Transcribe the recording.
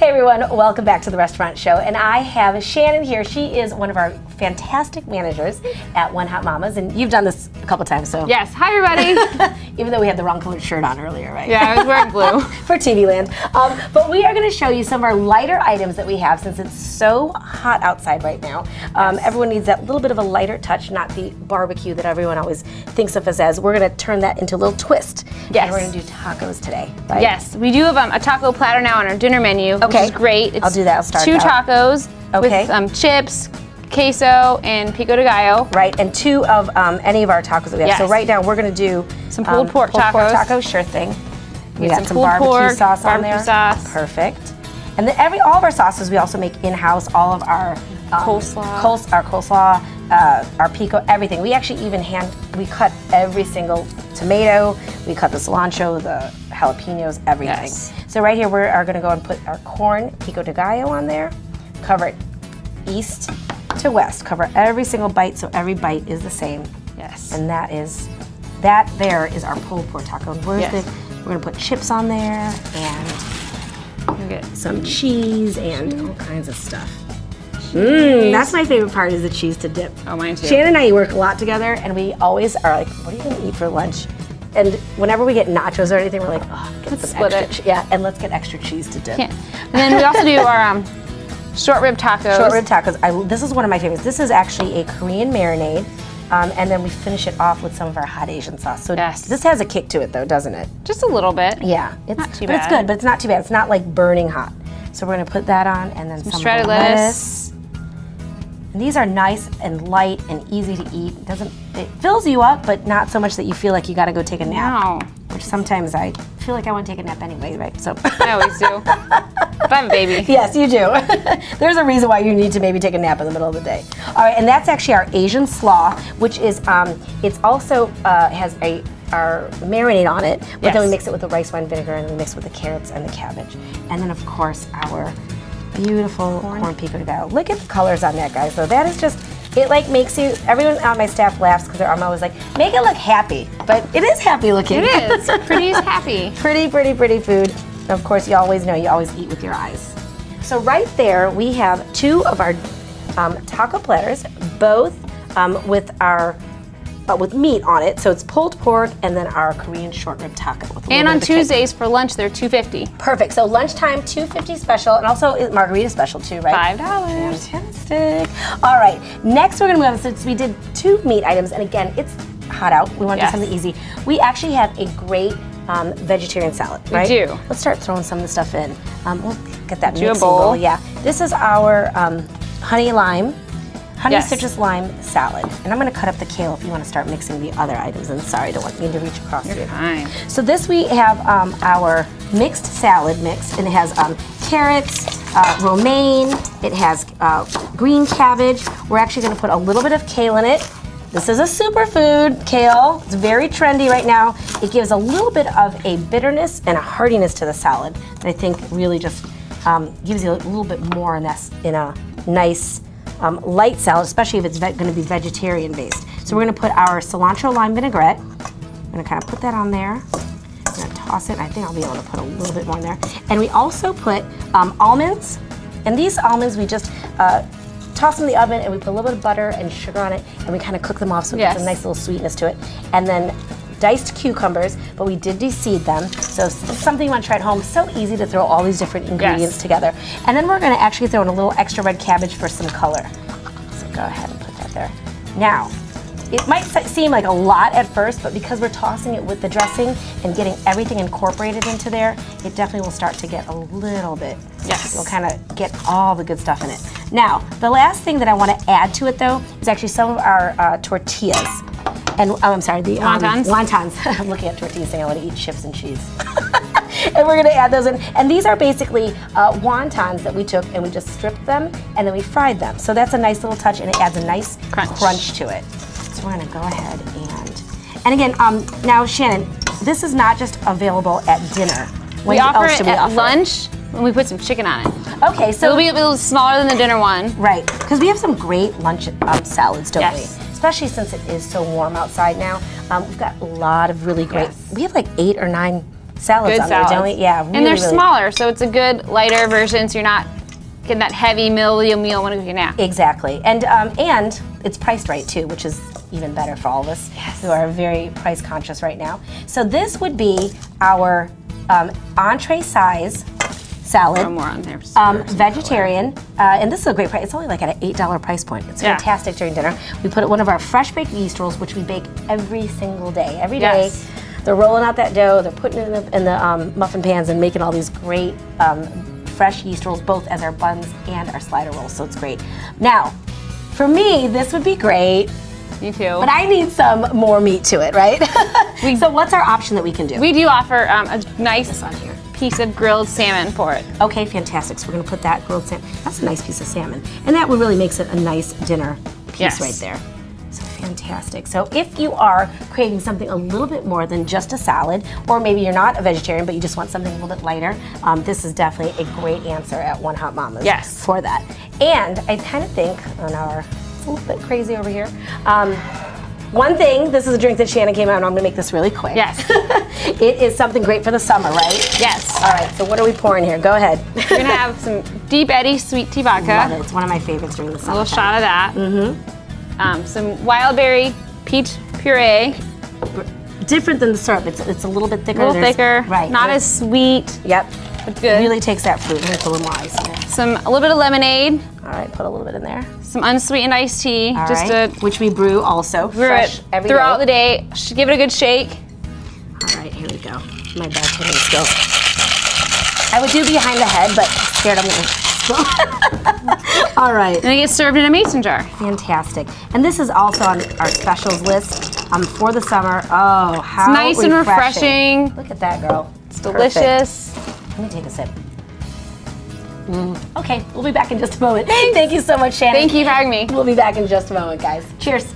Hey everyone, welcome back to the Restaurant Show. And I have Shannon here. She is one of our fantastic managers at One Hot Mamas, and you've done this a couple times, so. Yes, hi everybody. Even though we had the wrong colored shirt on earlier, right? Yeah, I was wearing blue. For TV land. But we are going to show you some of our lighter items that we have since it's so hot outside right now. Everyone needs that little bit of a lighter touch, not the barbecue that everyone always thinks of us as. We're going to turn that into a little twist. Yes. And we're going to do tacos today, right? Yes, we do have a taco platter now on our dinner menu, which is great. It's I'll do that. I'll start 2 tacos with chips, queso, and pico de gallo. Right, and 2 of any of our tacos that we have. Yes. So right now we're going to do some pulled pork tacos. Sure thing. We got some barbecue sauce on there. Sauce. Perfect. And then all of our sauces we also make in-house. All of our coleslaw, our pico, everything. We actually even we cut every single tomato. We cut the cilantro, the jalapenos, everything. Yes. So right here we are going to go and put our corn pico de gallo on there. Cover it east to west. Cover every single bite so every bite is the same. Yes. And that there is our pulled pork taco. And we're going to put chips on there and some cheese and all kinds of stuff. That's my favorite part, is the cheese to dip. Oh, mine too. Shannon and I work a lot together, and we always are like, what are you going to eat for lunch? And whenever we get nachos or anything, we're like, oh, get some extra. Yeah, and let's get extra cheese to dip. And then we also do our short rib tacos. Short rib tacos. This is one of my favorites. This is actually a Korean marinade, and then we finish it off with some of our hot Asian sauce. So this has a kick to it, though, doesn't it? Just a little bit. Yeah, it's not too bad. But it's good, but it's not too bad. It's not like burning hot. So we're going to put that on, and then some shredded lettuce. And these are nice and light and easy to eat. It fills you up, but not so much that you feel like you got to go take a nap. No. Which sometimes I feel like I want to take a nap anyway, right? So I always do. But I'm a baby. Yes, you do. There's a reason why you need to maybe take a nap in the middle of the day. All right, and that's actually our Asian slaw, which is it's also has our marinade on it, but then we mix it with the rice wine vinegar and we mix it with the carrots and the cabbage, and then of course our beautiful corn pico de gallo. Look at the colors on that, guys. So that is just, it like makes you, everyone on my staff laughs because I'm always like, make it look happy. But it is happy looking. It is. Pretty is happy. Pretty food. And of course, you always know, you always eat with your eyes. So right there, we have 2 of our taco platters, both with meat on it. So it's pulled pork and then our Korean short rib taco. With and on Tuesdays for lunch, they're $2.50. Perfect. So lunchtime, $2.50 special, and also margarita special too, right? $5. Fantastic. All right. Next, we're going to move on. Since we did 2 meat items, and again, it's hot out. We want to do something easy. We actually have a great vegetarian salad, right? We do. Let's start throwing some of the stuff in. We'll get that do mixing a bowl. Yeah. This is our honey citrus lime salad. And I'm going to cut up the kale if you want to start mixing the other items. And sorry, I don't want you to reach across here. Fine. So this we have our mixed salad mix, and it has carrots, romaine, it has green cabbage. We're actually going to put a little bit of kale in it. This is a superfood, kale. It's very trendy right now. It gives a little bit of a bitterness and a heartiness to the salad that I think really just gives you a little bit more in a nice light salad, especially if it's going to be vegetarian based. So we're going to put our cilantro lime vinaigrette. I'm going to kind of put that on there. I'm going to toss it. I think I'll be able to put a little bit more in there. And we also put almonds. And these almonds we just toss in the oven, and we put a little bit of butter and sugar on it, and we kind of cook them off so it gets a nice little sweetness to it. And then diced cucumbers, but we did de-seed them. So if it's something you want to try at home. So easy to throw all these different ingredients together. And then we're going to actually throw in a little extra red cabbage for some color. So go ahead and put that there. Now, it might seem like a lot at first, but because we're tossing it with the dressing and getting everything incorporated into there, it definitely will start to get a little bit. Yes. We'll kind of get all the good stuff in it. Now, the last thing that I want to add to it, though, is actually some of our tortillas. And I'm sorry, the wontons. I'm looking at tortillas saying I want to eat chips and cheese. And we're going to add those in. And these are basically wontons that we took and we just stripped them and then we fried them. So that's a nice little touch, and it adds a nice crunch to it. So we're going to go ahead and again, now Shannon, this is not just available at dinner. We offer it at lunch when we put some chicken on it. Okay, so it'll be a little smaller than the dinner one. Right, because we have some great lunch salads, don't we? especially since it is so warm outside now. We've got a lot of really great, we have like 8 or 9 salads good on salads. there, don't we? Yeah, really, and they're really. smaller, so it's a good lighter version, so you're not getting that heavy meal when you can nap. Exactly, and it's priced right too, which is even better for all of us who are very price conscious right now. So this would be our entree size salad. More on there. Vegetarian, and this is a great price. It's only like at an $8 price point. It's fantastic during dinner. We put one of our fresh baked yeast rolls, which we bake every single day. Every day, they're rolling out that dough. They're putting it in the muffin pans and making all these great fresh yeast rolls, both as our buns and our slider rolls. So it's great. Now, for me, this would be great. Me too. But I need some more meat to it, right? So what's our option that we can do? We do offer a nice piece of grilled salmon for it. Okay, fantastic. So we're gonna put that grilled salmon. That's a nice piece of salmon. And that really makes it a nice dinner piece right there. So fantastic. So if you are craving something a little bit more than just a salad, or maybe you're not a vegetarian, but you just want something a little bit lighter, this is definitely a great answer at One Hot Mama's for that. And I kind of think on our, it's a little bit crazy over here. One thing, this is a drink that Shannon came out, and I'm gonna make this really quick. Yes. It is something great for the summer, right? Yes. All right, so what are we pouring here? Go ahead. We're gonna have some Deep Eddy sweet tea vodka. Love it. It's one of my favorites during the summer. A little shot of that. Some wild berry peach puree. Different than the syrup. It's a little bit thicker. A little thicker. Right. Not as sweet. Yep. But good. It really takes that fruit. Let me put a little more ice in there. A little bit of lemonade. All right, put a little bit in there. Some unsweetened iced tea. All right. Which we brew also. Fresh every day. Throughout the day. Give it a good shake. All right, here we go. My bartending skills. I would do behind the head, but I'm scared I'm gonna spill. All right. And it gets served in a mason jar. Fantastic. And this is also on our specials list for the summer. Oh, how it's nice and refreshing. Look at that, girl. It's delicious. Let me take a sip. Okay, we'll be back in just a moment. Thank you so much, Shannon. Thank you for having me. We'll be back in just a moment, guys. Cheers.